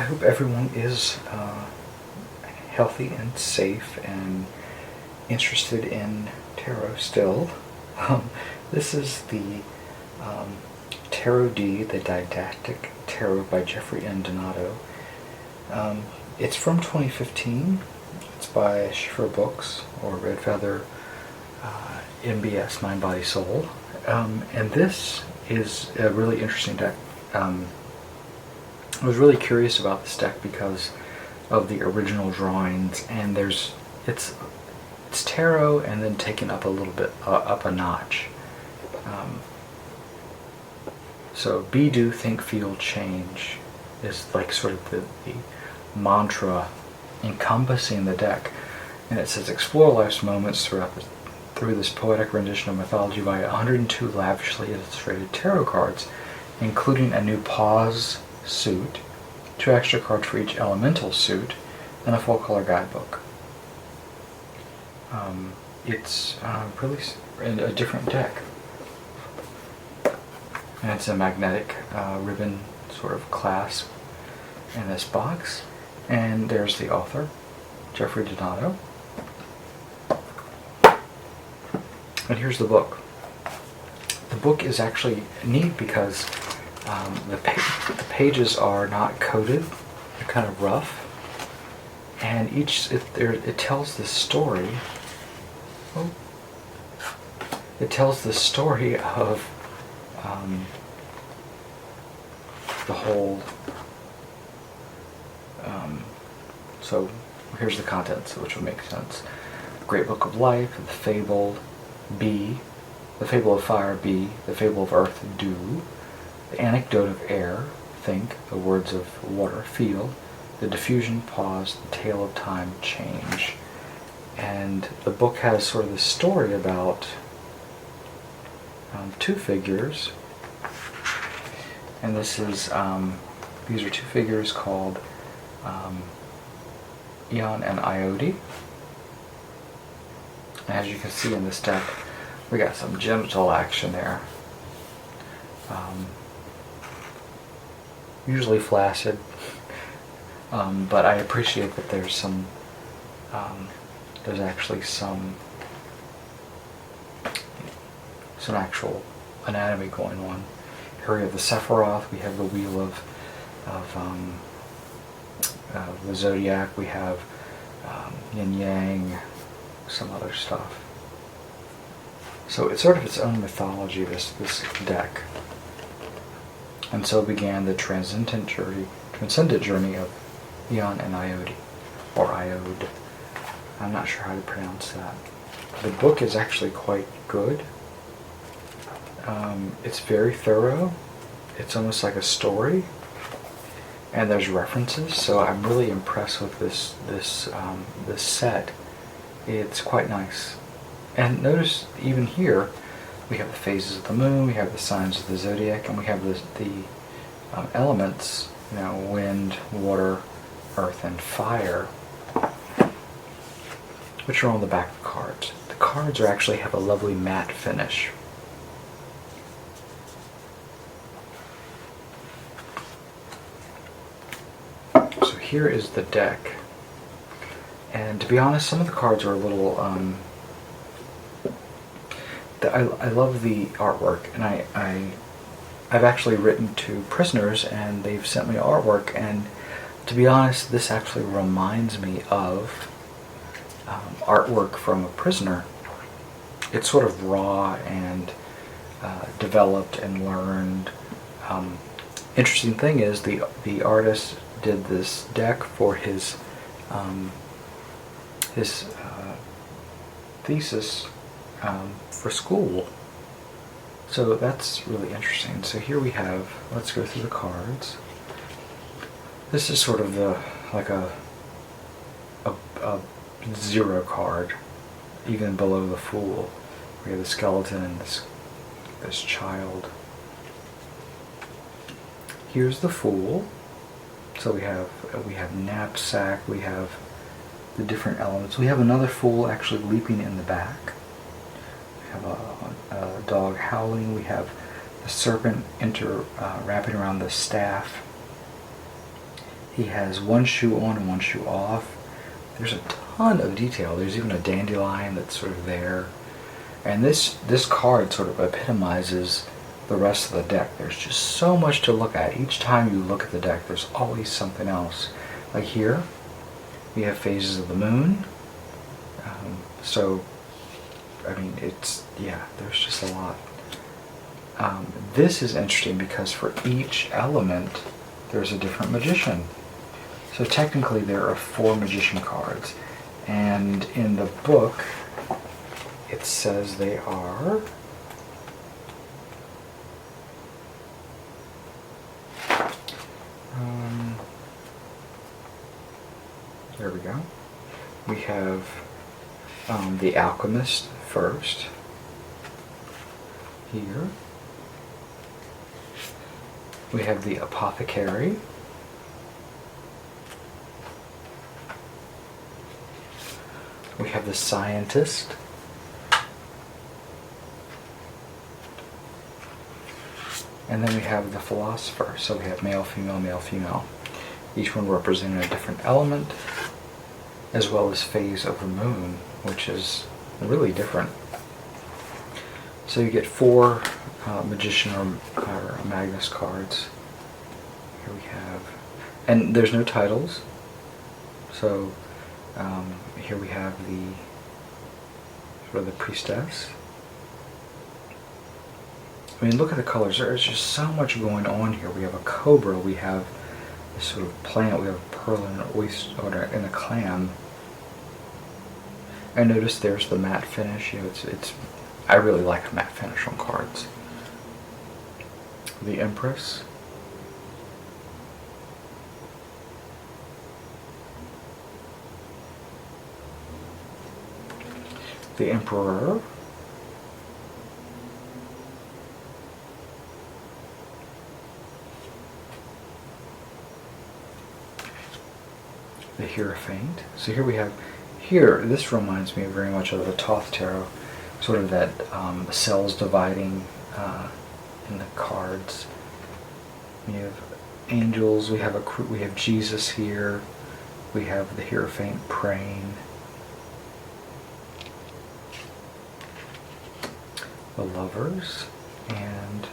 hope everyone is healthy and safe and interested in tarot still. This is the Tarot D, the Didactic Tarot by Jeffrey N. Donato. It's from 2015. It's by Schiffer Books, or Red Feather MBS, Mind, Body, Soul. And this is a really interesting deck. I was really curious about this deck because of the original drawings, and it's tarot and then taken up a little bit up a notch. So be, do, think, feel, change is like sort of the mantra encompassing the deck, and it says explore life's moments through this poetic rendition of mythology via 102 lavishly illustrated tarot cards, including a new pause suit, 2 extra cards for each elemental suit, and a full color guidebook. It's really a different deck. And it's a magnetic ribbon sort of clasp in this box. And there's the author, Jeffrey Donato. And here's the book. The book is actually neat because the pages are not coated. They're kind of rough. And it tells the story. Oh, it tells the story of the whole. So here's the contents, which will make sense. Great Book of Life, the Fable B, the Fable of Fire B, the Fable of Earth Do, the Anecdote of Air Think, the Words of Water Feel, the Diffusion Pause, the Tale of Time Change. And the book has sort of the story about 2 figures, and this is these are 2 figures called Eon and Iode. As you can see in this deck, we got some genital action there. Usually flaccid, but I appreciate that there's some. There's actually some actual anatomy going on. Here we have the Sephiroth. We have the Wheel of the Zodiac. We have Yin Yang, some other stuff. So it's sort of its own mythology, this deck. And so began the transcendent journey of Eon and Iode, or Iode. I'm not sure how to pronounce that. The book is actually quite good. It's very thorough. It's almost like a story, and there's references. So I'm really impressed with this set. It's quite nice. And notice even here, we have the phases of the moon, we have the signs of the zodiac, and we have the elements. Wind, water, earth, and fire, which are on the back of the cards. The cards actually have a lovely matte finish. So here is the deck. And to be honest, some of the cards are a little... I love the artwork, and I've actually written to prisoners, and they've sent me artwork, and to be honest, this actually reminds me of artwork from a prisoner. It's sort of raw and developed and learned. Interesting thing is the artist did this deck for his thesis for school. So that's really interesting. So here we have, let's go through the cards. This is sort of like a 0 card, even below the Fool. We have the skeleton and this child. Here's the Fool. So we have knapsack, we have the different elements. We have another Fool actually leaping in the back. We have a dog howling. We have the serpent wrapping around the staff. He has one shoe on and one shoe off. There's a ton of detail. There's even a dandelion that's sort of there. And this card sort of epitomizes the rest of the deck. There's just so much to look at. Each time you look at the deck, there's always something else. Like here, we have phases of the moon. So, I mean, there's just a lot. This is interesting because for each element, there's a different magician. So technically there are 4 magician cards. And in the book, it says they are... there we go. We have the alchemist first. Here. We have the apothecary. We have the scientist. And then we have the philosopher. So we have male, female, male, female. Each one representing a different element, as well as phase of the moon, which is really different. So you get 4 magician or Magnus cards. Here we have, and there's no titles. So here we have the sort of the priestess. I mean, look at the colors. There's just so much going on here. We have a cobra. We have this sort of plant. We have a pearl and an oyster and a clam. I noticed there's the matte finish. You know, it's. I really like a matte finish on cards. The Empress. The Emperor. The Hierophant. So here we have, this reminds me very much of the Thoth Tarot, sort of that cells dividing in the cards. We have angels. We have Jesus here. We have the Hierophant praying. The Lovers, and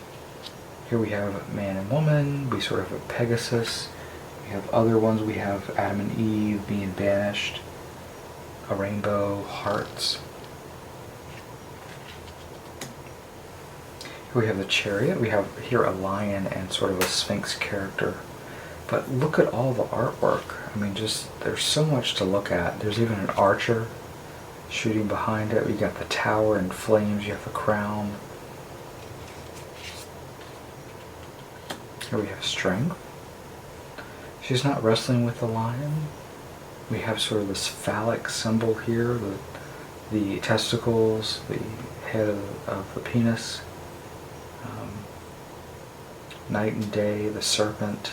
here we have man and woman. We sort of have Pegasus. We have other ones. We have Adam and Eve being banished. A rainbow, hearts. Here we have the Chariot. We have here a lion and sort of a Sphinx character. But look at all the artwork. I mean, just there's so much to look at. There's even an archer shooting behind it. We got the tower in flames. You have the crown. Here we have Strength. She's not wrestling with the lion. We have sort of this phallic symbol here, the testicles, the head of the penis. Night and day, the serpent.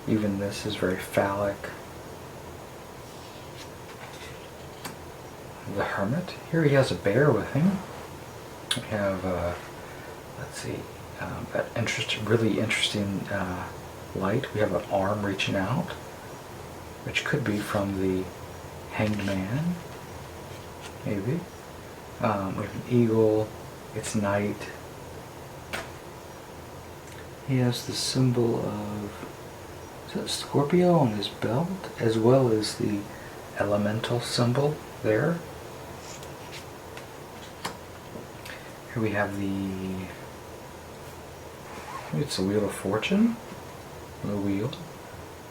Even this is very phallic. The Hermit. Here he has a bear with him. We have, let's see, that really interesting light. We have an arm reaching out, which could be from the Hanged Man, maybe. We have an eagle. It's night. He has the symbol of, is that Scorpio on his belt, as well as the elemental symbol there. Here we have it's the Wheel of Fortune, the wheel.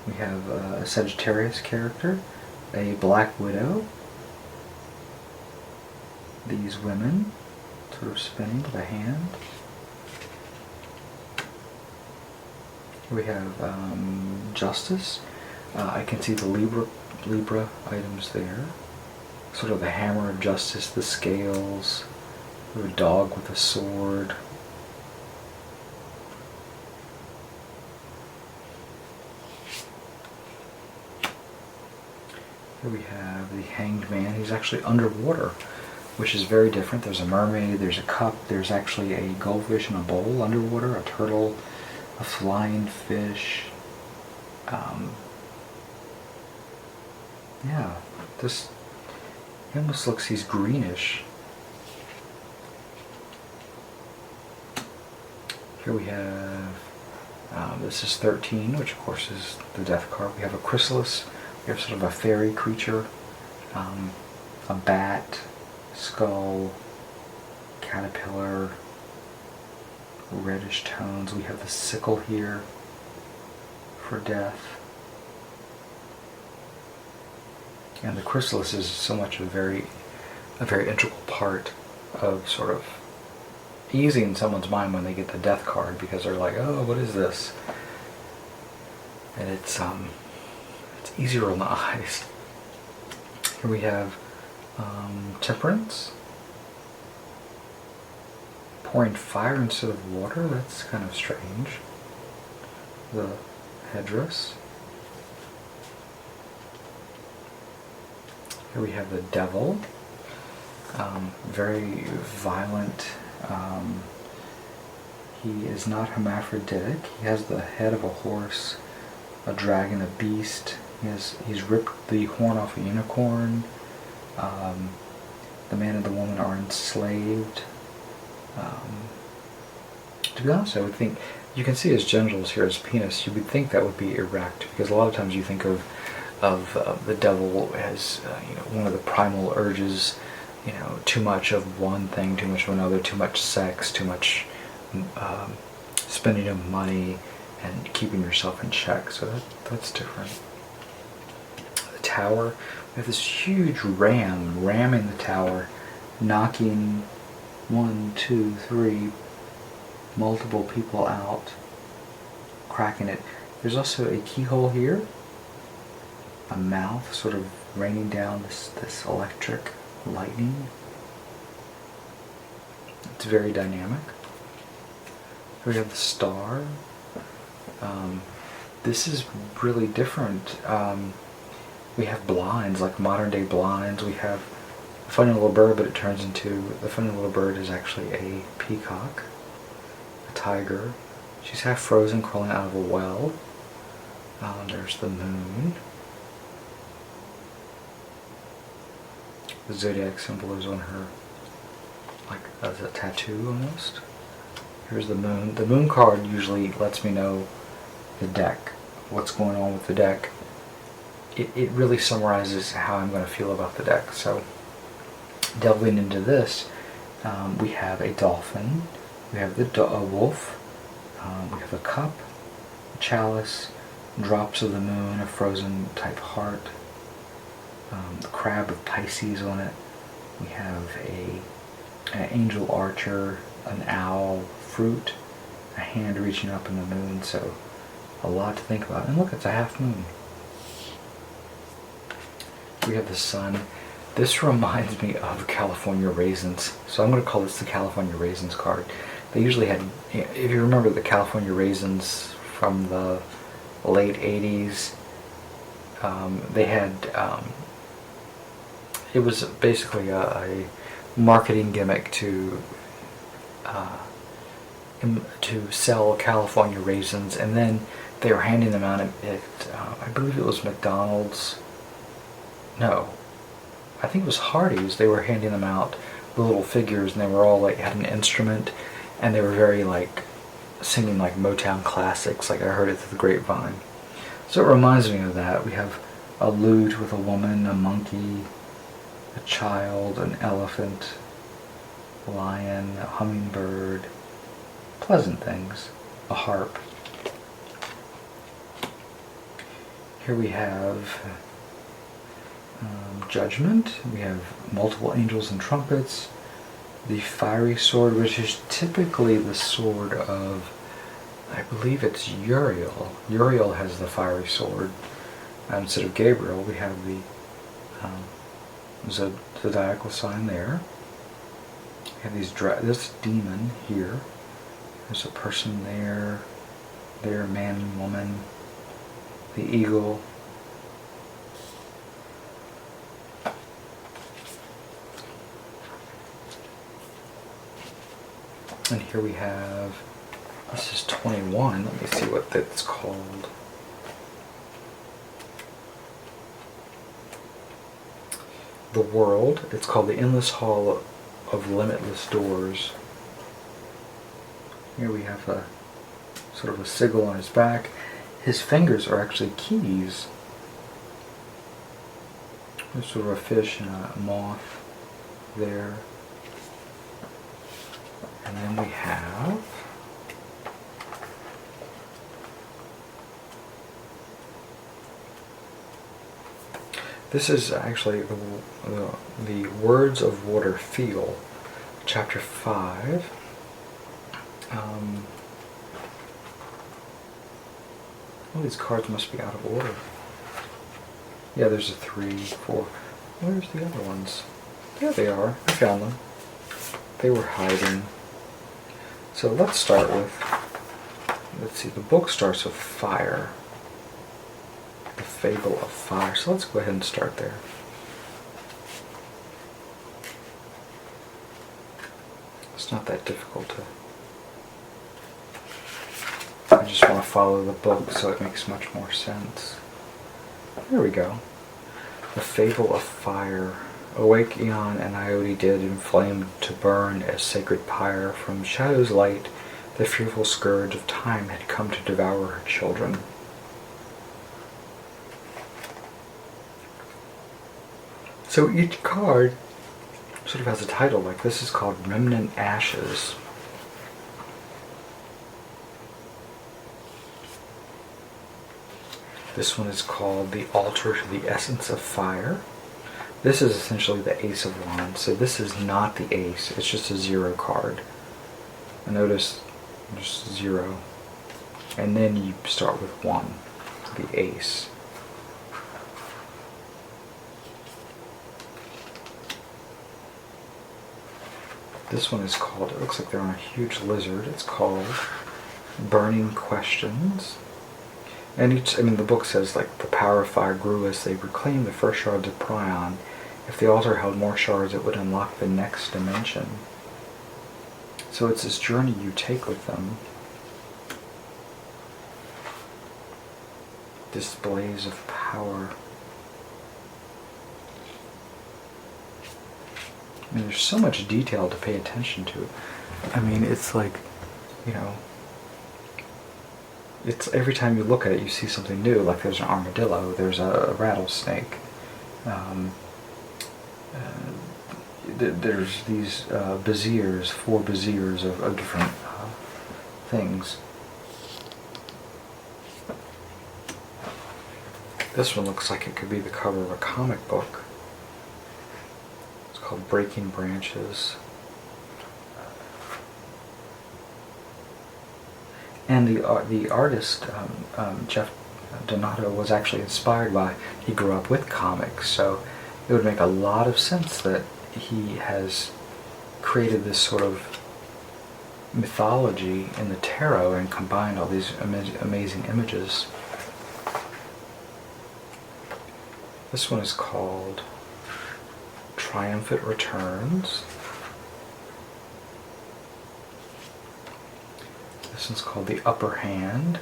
We have a Sagittarius character, a Black Widow, these women sort of spinning with a hand. Here we have Justice. I can see the Libra items there. Sort of the hammer of justice, the scales, a dog with a sword. Here we have the Hanged Man. He's actually underwater, which is very different. There's a mermaid, there's a cup, there's actually a goldfish in a bowl underwater, a turtle, a flying fish. Yeah, this, he almost looks, he's greenish. Here we have, this is 13, which of course is the death card. We have a chrysalis, we have sort of a fairy creature, a bat, skull, caterpillar, reddish tones. We have the sickle here for death. And the chrysalis is so much a very integral part of sort of easing someone's mind when they get the death card, because they're like, oh, what is this? And it's easier on the eyes. Here we have temperance. Pouring fire instead of water, that's kind of strange. The headdress. Here we have the devil. Very violent. He is not hermaphroditic. He has the head of a horse, a dragon, a beast. He's ripped the horn off a unicorn. The man and the woman are enslaved. To be honest, I would think, you can see his genitals here, his penis. You would think that would be erect, because a lot of times you think of the devil as one of the primal urges. Too much of one thing, too much of another, too much sex, too much spending of money, and keeping yourself in check. So that's different. The tower, we have this huge ramming the tower, knocking 1, 2, 3 multiple people out, cracking it. There's also a keyhole here, a mouth sort of raining down this electric lightning. It's very dynamic. Here we have the star. This is really different. We have blinds, like modern day blinds. We have a funny little bird, but it turns into, the funny little bird is actually a peacock, a tiger. She's half frozen, crawling out of a well. There's the moon. The zodiac symbol is on her, like as a tattoo almost. Here's the moon. The moon card usually lets me know the deck, what's going on with the deck. It really summarizes how I'm going to feel about the deck. So, delving into this, we have a dolphin, we have a wolf, we have a cup, a chalice, drops of the moon, a frozen type heart, the crab with Pisces on it. We have an angel archer, an owl, fruit, a hand reaching up in the moon. So a lot to think about. And look, it's a half moon. We have the sun. This reminds me of California raisins. So I'm going to call this the California raisins card. They usually had, if you remember the California raisins from the late 80s, they had, it was basically a marketing gimmick to sell California raisins, and then they were handing them out at I believe it was McDonald's. No, I think it was Hardee's. They were handing them out, the little figures, and they were all like, had an instrument, and they were very like singing like Motown classics, like I heard it through the grapevine. So it reminds me of that. We have a lute with a woman, a monkey, a child, an elephant, a lion, a hummingbird, pleasant things, a harp. Here we have judgment. We have multiple angels and trumpets. The fiery sword, which is typically the sword of, I believe it's Uriel. Uriel has the fiery sword. Instead of Gabriel, we have the zodiacal sign there. We have this demon here. There's a person there, man and woman, the eagle. And here we have, this is 21, let me see what that's called. the world. It's called the Endless Hall of Limitless Doors. Here we have a sort of a sigil on his back. His fingers are actually keys. There's sort of a fish and a moth there. And then we have this is actually the Words of Water Feel, chapter 5. All these cards must be out of order. Yeah, there's a 3, 4. Where's the other ones? Yeah, they are. I found them. They were hiding. So let's start with, let's see, the book starts with fire. The Fable of Fire. So let's go ahead and start there. It's not that difficult to... I just want to follow the book so it makes much more sense. There we go. The Fable of Fire. Awake Eon and Iode did, inflamed to burn as sacred pyre. From shadow's light, the fearful scourge of time had come to devour her children. So each card sort of has a title, like this is called Remnant Ashes. This one is called The Altar to the Essence of Fire. This is essentially the Ace of Wands. So this is not the Ace, it's just a 0 card. And notice, just 0. And then you start with 1, the Ace. This one is called, it looks like they're on a huge lizard, it's called Burning Questions. And each, I mean, the book says, like, the power of fire grew as they reclaimed the first shards of Prion. If the altar held more shards, it would unlock the next dimension. So it's this journey you take with them. Displays of power. I mean, there's so much detail to pay attention to. I mean, it's like, you know, it's every time you look at it, you see something new. Like there's an armadillo, there's a rattlesnake. There's these viziers, 4 viziers of different things. This one looks like it could be the cover of a comic book. It's called Breaking Branches. And the artist, Jeff Donato, was actually inspired by, he grew up with comics, so it would make a lot of sense that he has created this sort of mythology in the tarot and combined all these amazing images. This one is called Triumphant Returns. This one's called The Upper Hand.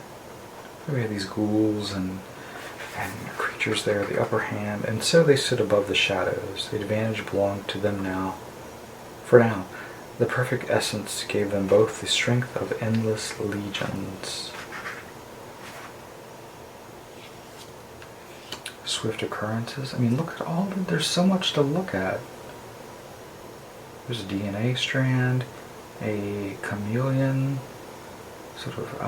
We have these ghouls and creatures there, the upper hand, and so they sit above the shadows. The advantage belonged to them now. For now, the perfect essence gave them both the strength of endless legions. Swift occurrences. I mean, look at all of it. There's so much to look at. There's a DNA strand, a chameleon, sort of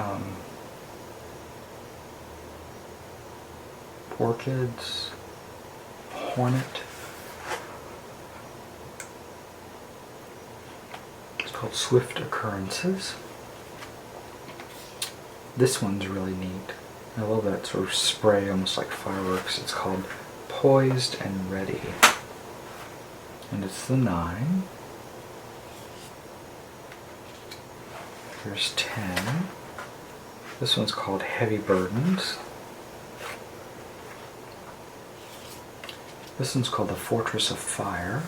orchids, hornet. It's called Swift Occurrences. This one's really neat. I love that sort of spray, almost like fireworks. It's called Poised and Ready. And it's the 9. Here's 10. This one's called Heavy Burdens. This one's called the Fortress of Fire.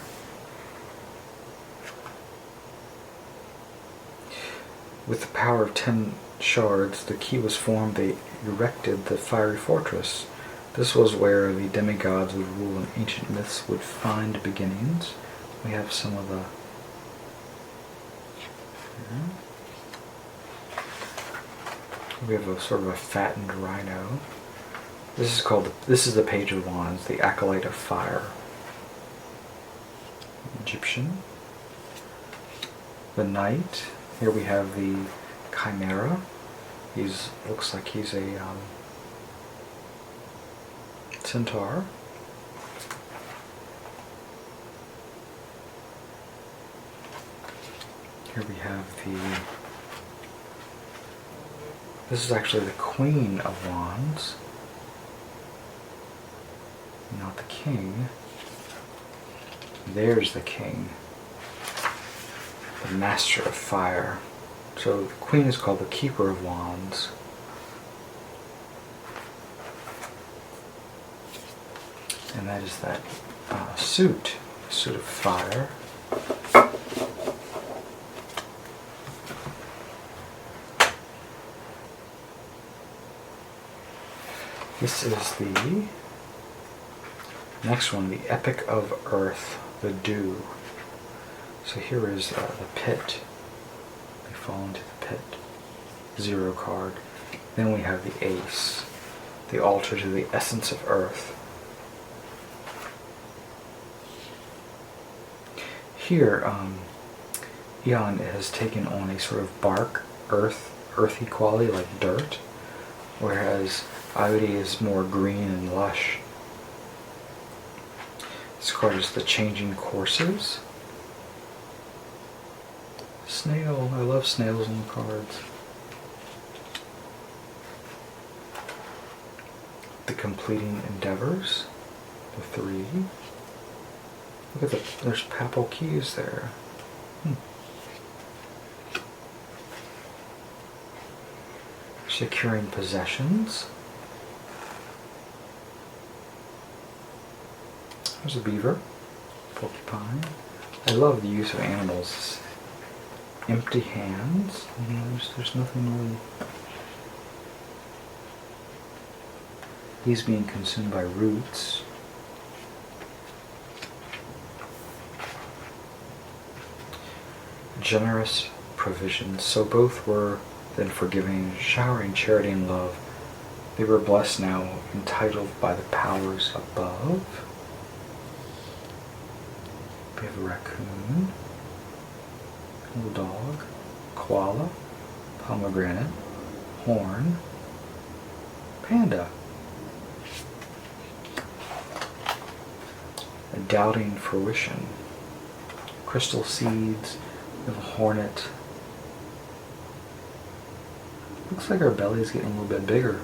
With the power of 10 shards, the key was formed. They erected the fiery fortress. This was where the demigods would rule and ancient myths would find beginnings. We have some of the... We have a sort of a fattened rhino. This is the Page of Wands, the Acolyte of Fire. Egyptian. The Knight. Here we have the Chimera. Looks like he's a centaur. Here we have this is actually the Queen of Wands, not the King. There's the King, the Master of Fire. So the Queen is called the Keeper of Wands. And that is that suit of fire. This is the next one, the Epic of Earth, the Dew. So here is the pit. We fall into the pit. 0 card. Then we have the Ace, the altar to the essence of Earth. Here, Eon has taken on a sort of bark, earthy quality, like dirt, whereas Iode is more green and lush. This card is the Changing Courses. Snail, I love snails on the cards. The Completing Endeavors, the 3. Look at there's papal keys there. Securing Possessions. There's a beaver, porcupine. I love the use of animals. Empty Hands. There's nothing really. He's being consumed by roots. Generous provisions. So both were then forgiving, showering charity and love. They were blessed now, entitled by the powers above. We have a raccoon, little dog, koala, pomegranate, horn, panda. A doubting fruition. Crystal seeds. We have a hornet. Looks like our belly's getting a little bit bigger.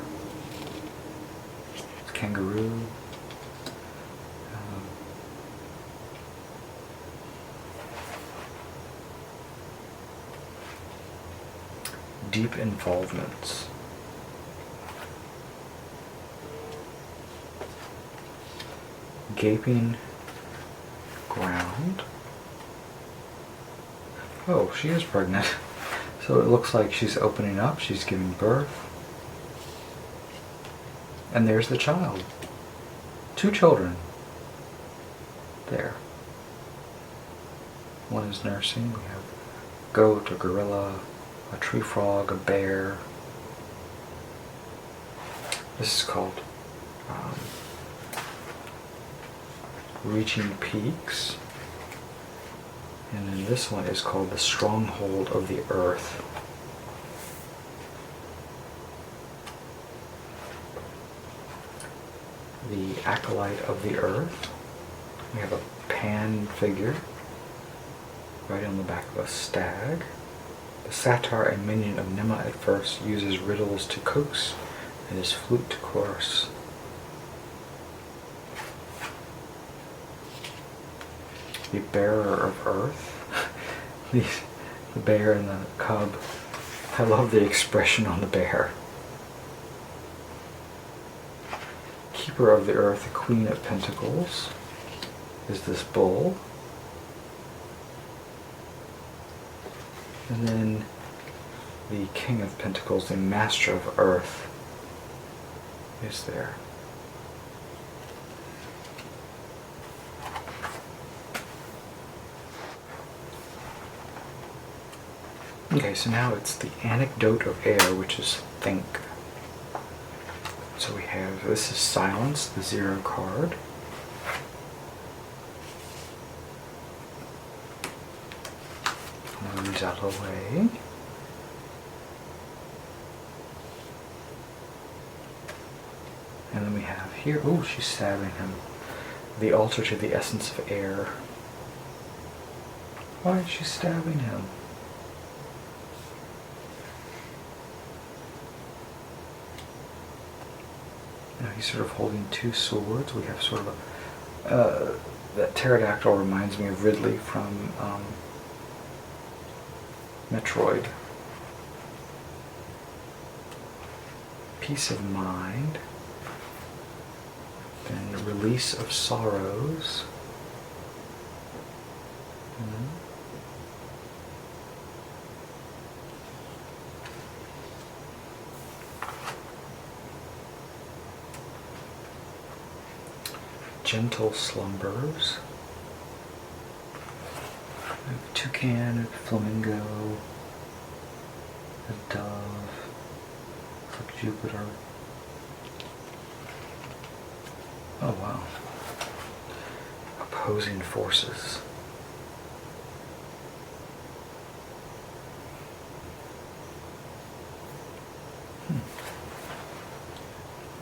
It's kangaroo. Deep involvements. Gaping ground. Oh, she is pregnant. So it looks like she's opening up, she's giving birth. And there's the child. 2 children. There. One is nursing. We have a goat, a gorilla, a tree frog, a bear. This is called Reaching Peaks. And then this one is called the Stronghold of the Earth. The Acolyte of the Earth. We have a Pan figure right on the back of a stag. The satyr and minion of Nima at first uses riddles to coax and his flute to chorus. The Bearer of Earth. The bear and the cub. I love the expression on the bear. Keeper of the Earth, the Queen of Pentacles, is this bull. And then the King of Pentacles, the Master of Earth, is there. Okay, so now it's the anecdote of air, which is think. So we have, this is silence, the 0 card. Move these out of the way. And then we have here, oh, she's stabbing him. The altar to the essence of air. Why is she stabbing him? Now he's sort of holding 2 swords. We have sort of a, that pterodactyl reminds me of Ridley from Metroid. Peace of mind. Then release of sorrows. Gentle slumbers. A toucan, a flamingo, a dove, looks like Jupiter. Oh wow. Opposing forces.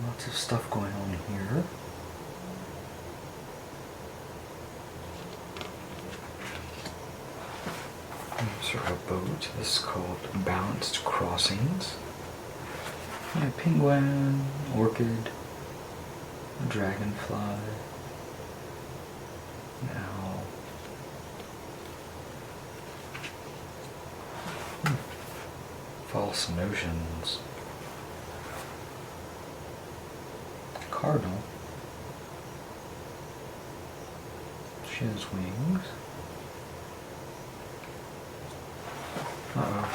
Lots of stuff going on here. Sort of a boat. This is called Balanced Crossings. Yeah, penguin, orchid, a dragonfly, an owl. False notions. Cardinal. She has wings. Uh-oh.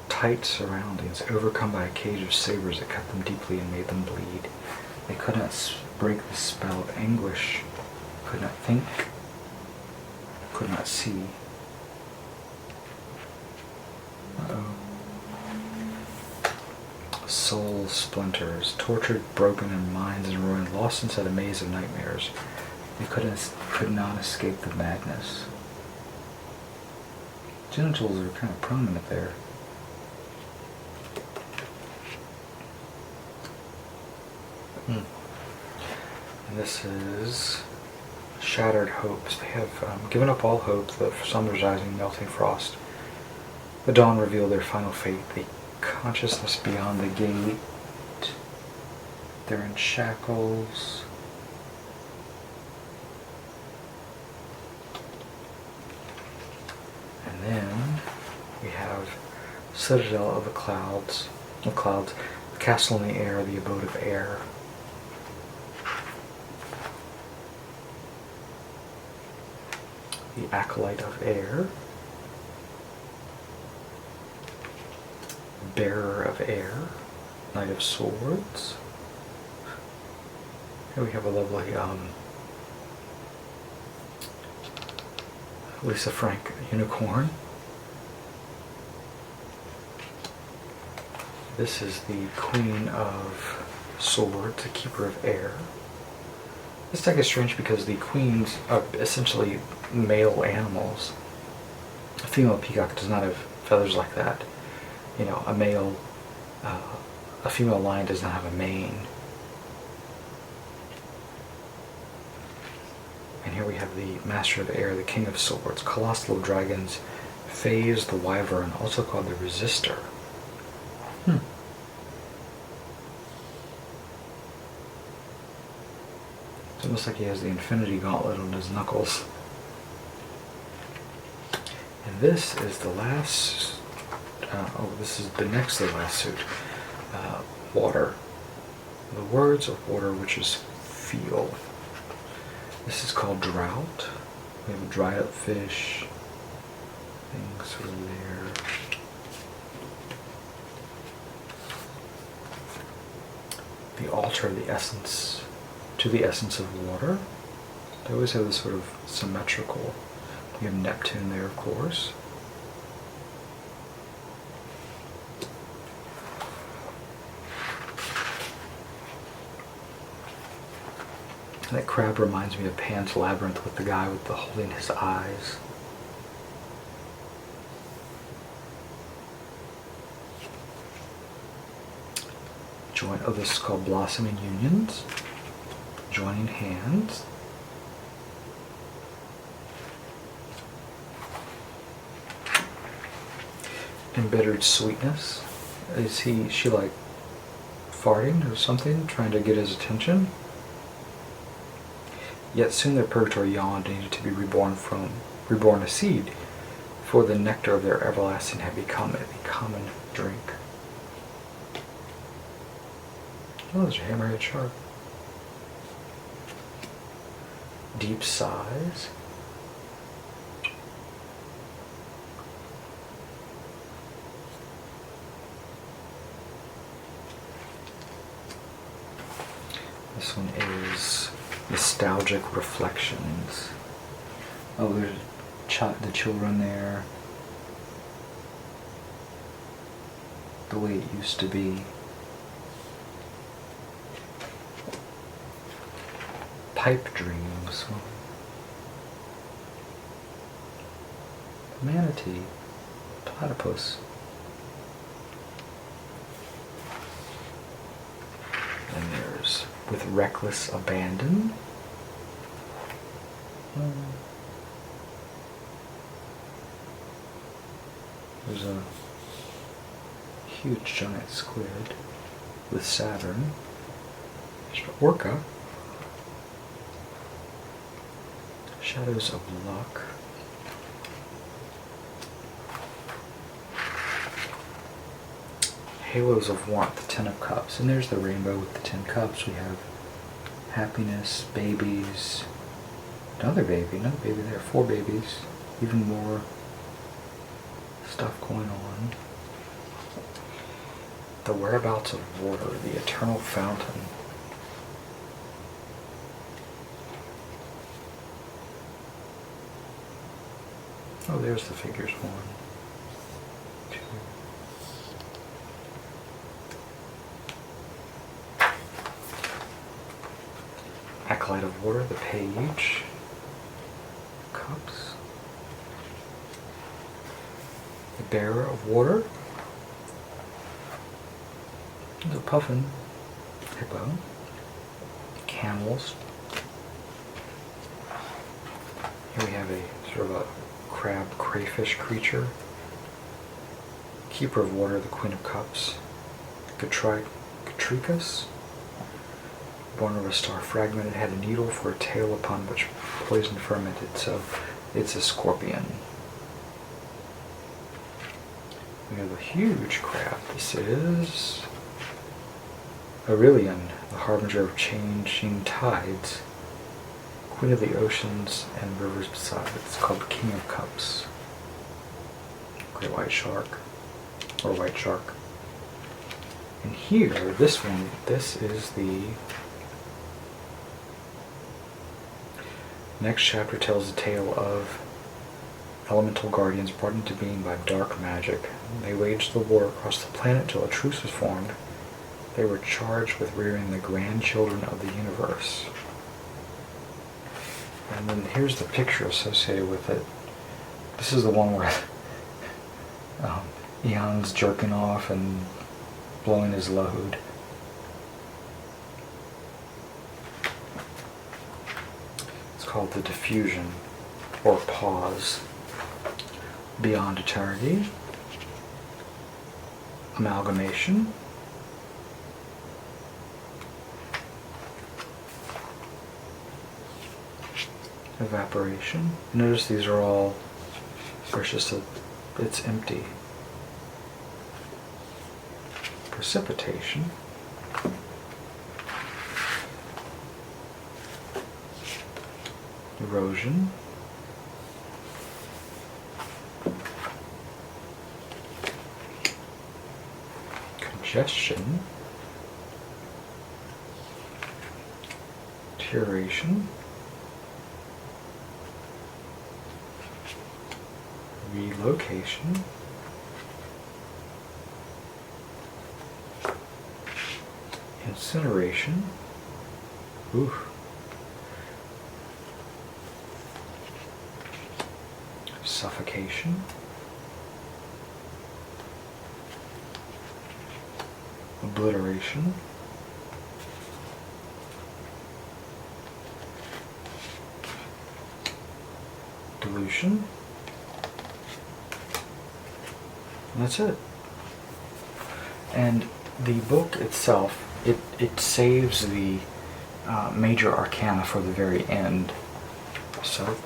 Tight surroundings, overcome by a cage of sabers that cut them deeply and made them bleed. They could not break the spell of anguish, could not think, could not see. Uh-oh. Soul splinters, tortured, broken, and minds in ruin, lost inside a maze of nightmares. They could not escape the madness. Genitals are kind of prominent there. And this is Shattered Hopes. They have given up all hope. The sun is rising, melting frost. The dawn revealed their final fate. The consciousness beyond the gate. They're in shackles. And then we have Citadel of the Clouds, the Castle in the Air, the Abode of Air. The Acolyte of Air. Bearer of Air, Knight of Swords. Here we have a lovely Lisa Frank unicorn. This is the Queen of Swords, the Keeper of Air. This deck is strange because the queens are essentially male animals. A female peacock does not have feathers like that. You know, a female lion does not have a mane. And here we have the Master of Air, the King of Swords, Colossal of Dragons, Phase the Wyvern, also called the Resistor. It's almost like he has the Infinity Gauntlet on his knuckles. And this is the last, this is the next to the last suit. Water. The words of water, which is feel. This is called Drought. We have a dried up fish. Things sort of there. The altar, the essence, to the essence of water. They always have this sort of symmetrical You have Neptune there, of course. And that crab reminds me of Pan's Labyrinth with the guy with the holding his eyes. Oh, this is called Blossoming Unions. Joining hands. Embittered sweetness. Is she like farting or something, trying to get his attention? Yet soon their purgatory yawned, needed to be reborn a seed, for the nectar of their everlasting had become a common drink. Oh, there's a hammerhead shark. Deep sighs. This one is Nostalgic Reflections. Oh, there's the children there. The way it used to be. Pipe dreams. Manatee. Platypus. And there's With Reckless Abandon. There's a huge giant squid with Saturn. There's an orca. Shadows of Luck. Halos of Warmth, the Ten of Cups. And there's the rainbow with the 10 cups. We have happiness, babies, another baby there, 4 babies, even more stuff going on. The Whereabouts of Water, the Eternal Fountain. Oh, there's the figures. 1, 2. Acolyte of Water, the Page. Cups. The Bearer of Water. The Puffin Hippo. Camels. Here we have a sort of a crab crayfish creature. Keeper of Water, the Queen of Cups. Gatricus. Born of a star fragment, it had a needle for a tail upon which poison fermented, so it's a scorpion. We have a huge crab. This is Aurelian, the harbinger of changing tides, queen of the oceans and rivers beside it. It's called the King of Cups. Great white shark, or white shark. And here, this is the next chapter tells the tale of elemental guardians brought into being by dark magic. They waged the war across the planet till a truce was formed. They were charged with rearing the grandchildren of the universe. And then here's the picture associated with it. This is the one where Eon's jerking off and blowing his load. It's called The Diffusion, or Pause. Beyond Eternity. Amalgamation. Evaporation. Notice these are all, it's empty. Precipitation. Erosion. Congestion. Deterioration. relocation, incineration, ooh, suffocation, obliteration, dilution, and that's it. And the book itself, it saves the major arcana for the very end. So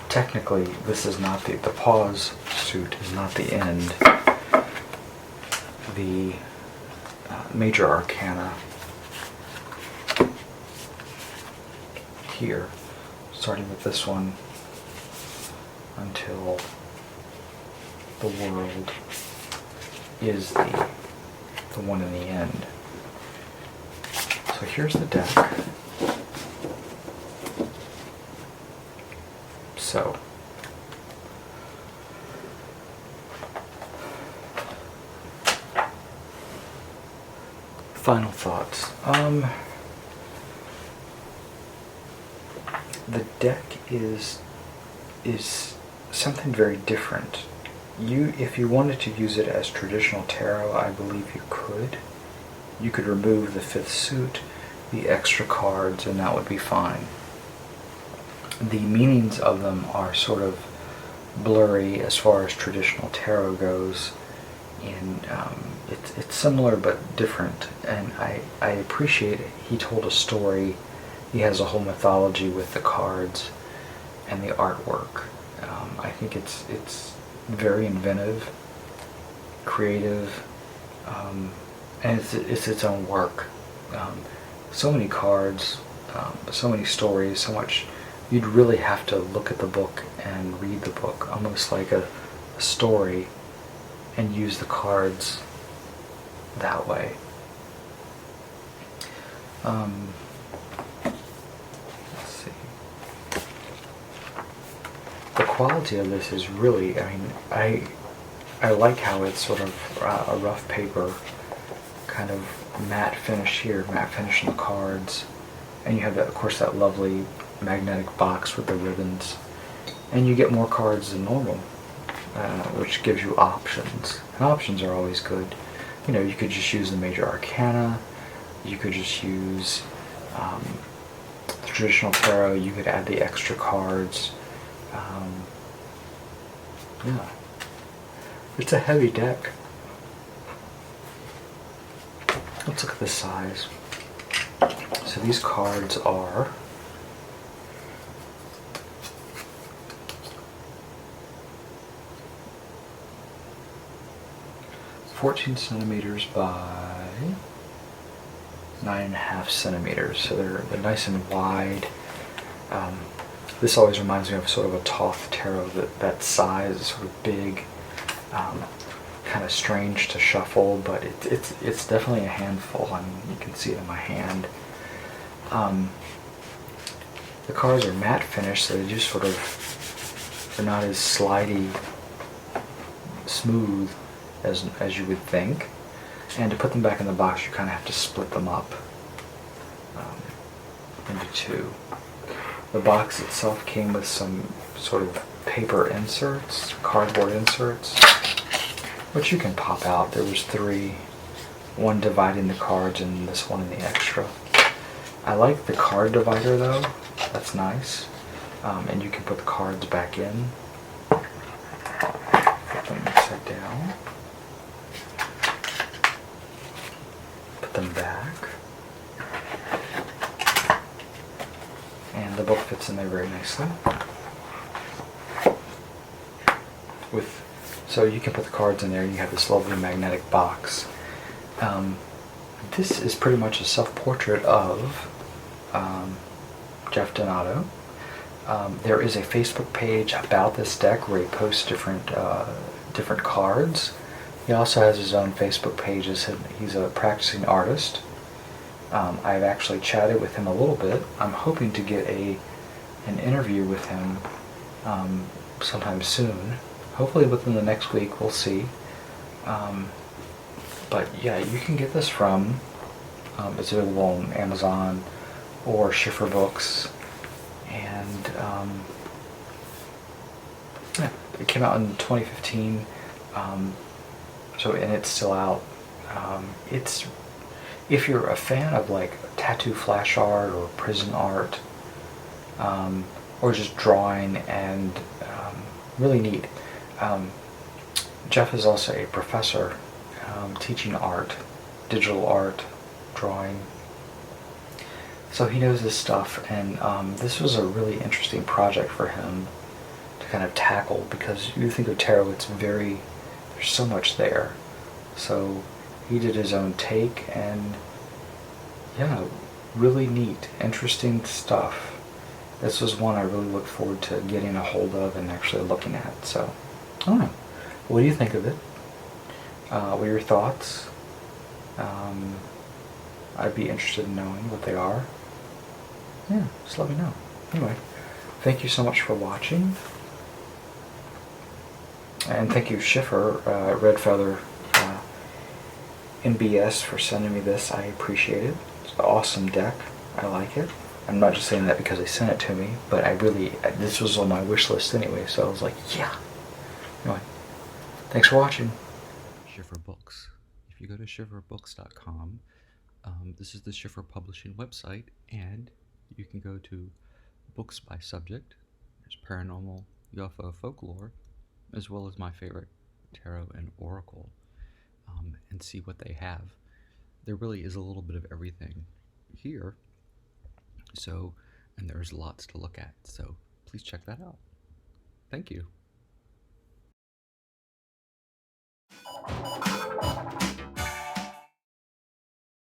technically, this is not the pause suit is not the end. The major arcana here, starting with this one until the world, is the one in the end. So here's the deck. So final thoughts. The deck is something very different. If you wanted to use it as traditional tarot, I believe you could. You could remove the fifth suit, the extra cards, and that would be fine. The meanings of them are sort of blurry as far as traditional tarot goes, and it's similar but different. And I appreciate it. He told a story. He has a whole mythology with the cards and the artwork. I think it's very inventive, creative, and it's its own work. So many cards, so many stories, so much. You'd really have to look at the book and read the book, almost like a story, and use the cards that way. Let's see. The quality of this is really, I like how it's sort of a rough paper, kind of matte finish here, matte finish on the cards, and you have that, of course, that lovely magnetic box with the ribbons, and you get more cards than normal, which gives you options, and options are always good. You know, you could just use the major arcana, you could just use the traditional tarot, you could add the extra cards. Yeah, it's a heavy deck. Let's look at the size. So these cards are 14 centimeters by 9.5 centimeters, so they're nice and wide. This always reminds me of sort of a Thoth tarot. That size is sort of big, kind of strange to shuffle, but it's definitely a handful. I mean, you can see it in my hand. The cards are matte finish, so they just sort of, they're not as slidey, smooth as you would think. And to put them back in the box, you kind of have to split them up into two. The box itself came with some sort of paper inserts, cardboard inserts, which you can pop out. There was 3, one dividing the cards and this one in the extra. I like the card divider though, that's nice. And you can put the cards back in, put them upside down, put them back, and the book fits in there very nicely. So you can put the cards in there, you have this lovely magnetic box. This is pretty much a self-portrait of Jeff Donato. There is a Facebook page about this deck where he posts different cards. He also has his own Facebook page. He's a practicing artist. I've actually chatted with him a little bit. I'm hoping to get an interview with him sometime soon. hopefully within the next week, we'll see. But yeah, you can get this from, it's available on Amazon or Schiffer Books. And yeah, it came out in 2015. And it's still out. It's, if you're a fan of like tattoo flash art or prison art, or just drawing, and really neat. Jeff is also a professor teaching art, digital art, drawing. So he knows this stuff, and this was a really interesting project for him to kind of tackle, because you think of tarot, there's so much there. So he did his own take, and yeah, really neat, interesting stuff. This was one I really look forward to getting a hold of and actually looking at. So, I don't know. What do you think of it? What are your thoughts? I'd be interested in knowing what they are. Yeah, just let me know. Anyway, thank you so much for watching. And thank you, Schiffer, Red Feather MBS, for sending me this. I appreciate it. It's an awesome deck. I like it. I'm not just saying that because they sent it to me, but this was on my wish list anyway, so I was like, yeah. Anyway, thanks for watching. Schiffer Books. If you go to schifferbooks.com, this is the Schiffer Publishing website, and you can go to books by subject. There's paranormal, UFO, folklore, as well as my favorite, tarot and oracle, and see what they have. There really is a little bit of everything here. So, and there's lots to look at. So please check that out. Thank you.